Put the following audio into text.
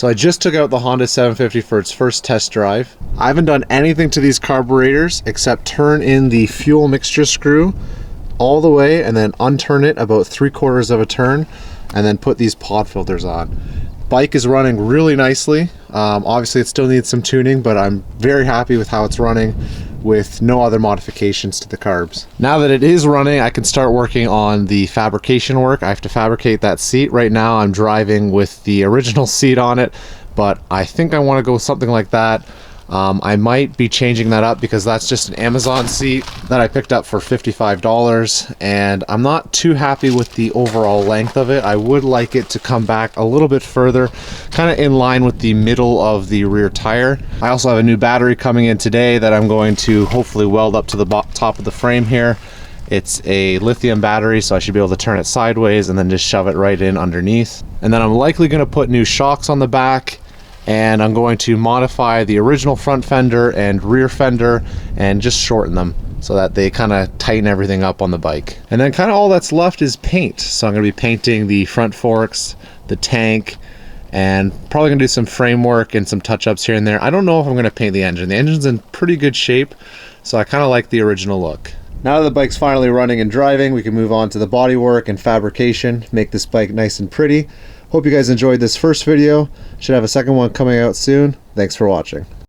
So I just took out the Honda 750 for its first test drive. I haven't done anything to these carburetors except turn in the fuel mixture screw all the way and then unturn it about 3/4 of a turn and then put these pod filters on. Bike is running really nicely. Obviously it still needs some tuning, but I'm very happy with how it's running with no other modifications to the carbs. Now that it is running, I can start working on the fabrication work. I have to fabricate that seat. Right now I'm driving with the original seat on it, but I think I want to go something like that. I might be changing that up because that's just an Amazon seat that I picked up for $55, and I'm not too happy with the overall length of it. I would like it to come back a little bit further, kind of in line with the middle of the rear tire. I also have a new battery coming in today that I'm going to hopefully weld up to the top of the frame here. It's a lithium battery, so I should be able to turn it sideways and then just shove it right in underneath. And then I'm likely going to put new shocks on the back, and I'm going to modify the original front fender and rear fender and just shorten them so that they kind of tighten everything up on the bike. And then kind of all that's left is paint. So I'm going to be painting the front forks, the tank, and probably going to do some framework and some touch-ups here and there. I don't know if I'm going to paint the engine. The engine's in pretty good shape, so I kind of like the original look. Now that the bike's finally running and driving, we can move on to the bodywork and fabrication, make this bike nice and pretty. Hope you guys enjoyed this first video. Should have a second one coming out soon. Thanks for watching.